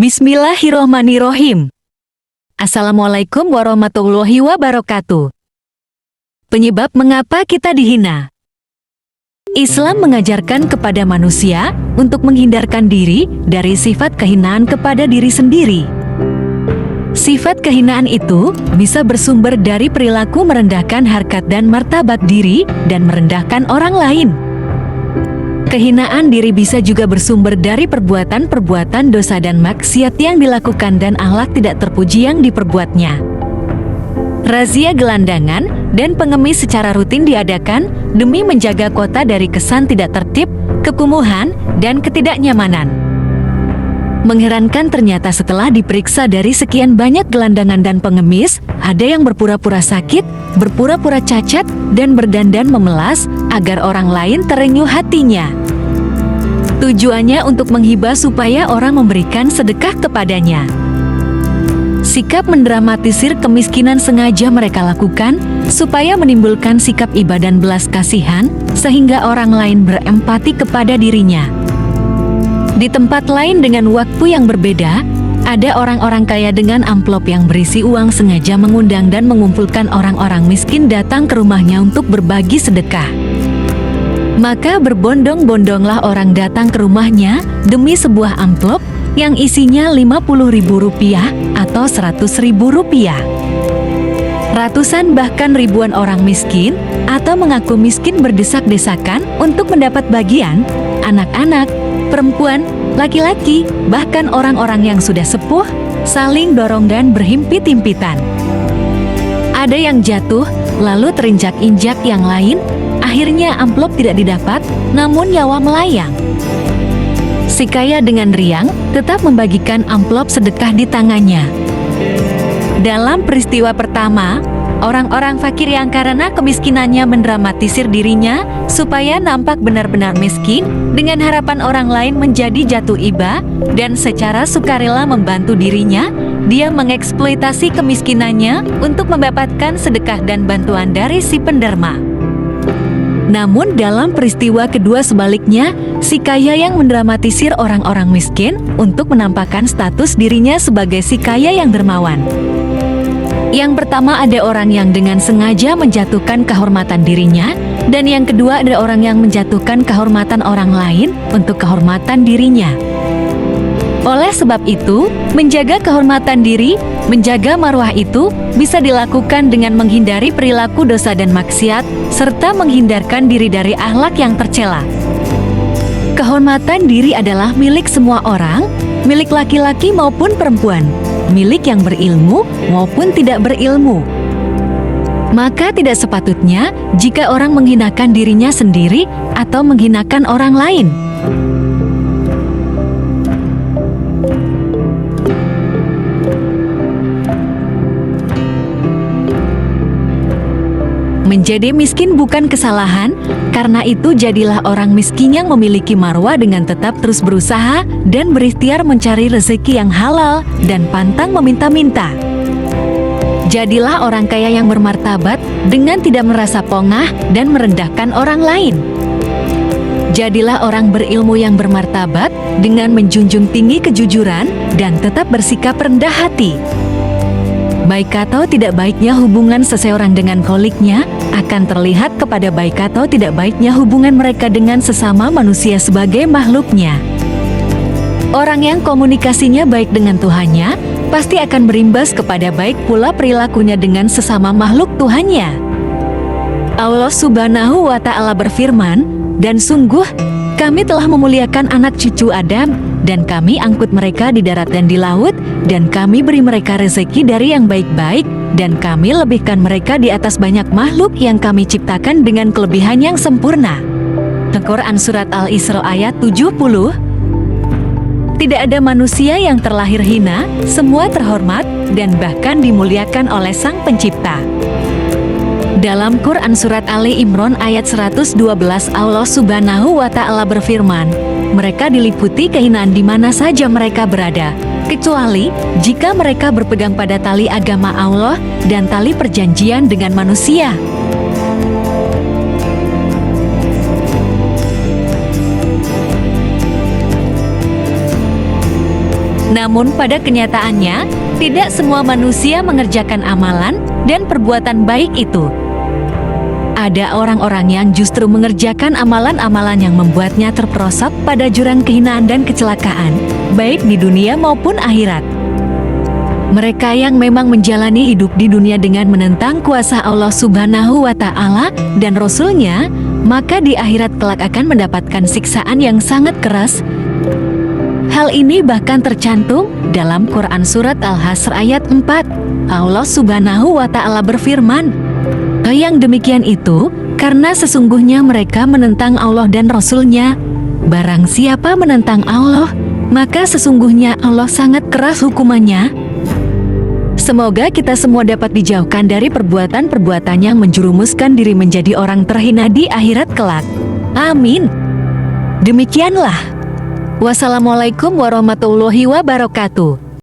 Bismillahirrohmanirrohim. Assalamualaikum warahmatullahi wabarakatuh. Penyebab mengapa kita dihina. Islam mengajarkan kepada manusia untuk menghindarkan diri dari sifat kehinaan kepada diri sendiri. Sifat kehinaan itu bisa bersumber dari perilaku merendahkan harkat dan martabat diri dan merendahkan orang lain. Kehinaan diri bisa juga bersumber dari perbuatan-perbuatan dosa dan maksiat yang dilakukan dan akhlak tidak terpuji yang diperbuatnya. Razia gelandangan dan pengemis secara rutin diadakan demi menjaga kota dari kesan tidak tertib, kekumuhan, dan ketidaknyamanan. Mengherankan ternyata setelah diperiksa dari sekian banyak gelandangan dan pengemis, ada yang berpura-pura sakit, berpura-pura cacat, dan berdandan memelas agar orang lain terenyuh hatinya. Tujuannya untuk menghibah supaya orang memberikan sedekah kepadanya. Sikap mendramatisir kemiskinan sengaja mereka lakukan supaya menimbulkan sikap iba dan belas kasihan sehingga orang lain berempati kepada dirinya. Di tempat lain dengan waktu yang berbeda, ada orang-orang kaya dengan amplop yang berisi uang sengaja mengundang dan mengumpulkan orang-orang miskin datang ke rumahnya untuk berbagi sedekah. Maka berbondong-bondonglah orang datang ke rumahnya demi sebuah amplop yang isinya Rp50.000 atau Rp100.000. Ratusan bahkan ribuan orang miskin atau mengaku miskin berdesak-desakan untuk mendapat bagian, anak-anak, perempuan, laki-laki, bahkan orang-orang yang sudah sepuh, saling dorong dan berhimpit-himpitan. Ada yang jatuh, lalu terinjak-injak yang lain, akhirnya amplop tidak didapat, namun nyawa melayang. Si kaya dengan riang tetap membagikan amplop sedekah di tangannya. Dalam peristiwa pertama, orang-orang fakir yang karena kemiskinannya mendramatisir dirinya supaya nampak benar-benar miskin dengan harapan orang lain menjadi jatuh iba dan secara sukarela membantu dirinya, dia mengeksploitasi kemiskinannya untuk mendapatkan sedekah dan bantuan dari si penderma. Namun dalam peristiwa kedua sebaliknya, si kaya yang mendramatisir orang-orang miskin untuk menampakkan status dirinya sebagai si kaya yang dermawan. Yang pertama ada orang yang dengan sengaja menjatuhkan kehormatan dirinya, dan yang kedua ada orang yang menjatuhkan kehormatan orang lain untuk kehormatan dirinya. Oleh sebab itu, menjaga kehormatan diri, menjaga marwah itu bisa dilakukan dengan menghindari perilaku dosa dan maksiat, serta menghindarkan diri dari akhlak yang tercela. Kehormatan diri adalah milik semua orang, milik laki-laki maupun perempuan, milik yang berilmu maupun tidak berilmu. Maka tidak sepatutnya jika orang menghinakan dirinya sendiri atau menghinakan orang lain. Menjadi miskin bukan kesalahan, karena itu jadilah orang miskin yang memiliki marwah dengan tetap terus berusaha dan berikhtiar mencari rezeki yang halal dan pantang meminta-minta. Jadilah orang kaya yang bermartabat dengan tidak merasa pongah dan merendahkan orang lain. Jadilah orang berilmu yang bermartabat dengan menjunjung tinggi kejujuran dan tetap bersikap rendah hati. Baik atau tidak baiknya hubungan seseorang dengan kholiknya akan terlihat kepada baik atau tidak baiknya hubungan mereka dengan sesama manusia sebagai makhluknya. Orang yang komunikasinya baik dengan Tuhannya pasti akan berimbas kepada baik pula perilakunya dengan sesama makhluk Tuhannya. Allah Subhanahu wa Ta'ala berfirman, "Dan sungguh kami telah memuliakan anak cucu Adam, dan kami angkut mereka di darat dan di laut, dan kami beri mereka rezeki dari yang baik-baik, dan kami lebihkan mereka di atas banyak makhluk yang kami ciptakan dengan kelebihan yang sempurna." Al-Quran Surat Al-Isra ayat 70. Tidak ada manusia yang terlahir hina, semua terhormat, dan bahkan dimuliakan oleh Sang Pencipta. Dalam Quran Surat Ali Imran ayat 112 Allah Subhanahu wa Ta'ala berfirman, "Mereka diliputi kehinaan di mana saja mereka berada, kecuali jika mereka berpegang pada tali agama Allah dan tali perjanjian dengan manusia." Namun pada kenyataannya, tidak semua manusia mengerjakan amalan dan perbuatan baik itu. Ada orang-orang yang justru mengerjakan amalan-amalan yang membuatnya terperosok pada jurang kehinaan dan kecelakaan, baik di dunia maupun akhirat. Mereka yang memang menjalani hidup di dunia dengan menentang kuasa Allah Subhanahu wa Ta'ala dan Rasul-Nya, maka di akhirat kelak akan mendapatkan siksaan yang sangat keras. Hal ini bahkan tercantum dalam Quran Surat Al-Hasr ayat 4. Allah Subhanahu wa Ta'ala berfirman, "Yang demikian itu, karena sesungguhnya mereka menentang Allah dan Rasul-Nya. Barang siapa menentang Allah, maka sesungguhnya Allah sangat keras hukumannya." Semoga kita semua dapat dijauhkan dari perbuatan-perbuatan yang menjerumuskan diri menjadi orang terhina di akhirat kelak. Amin. Demikianlah. Wassalamualaikum warahmatullahi wabarakatuh.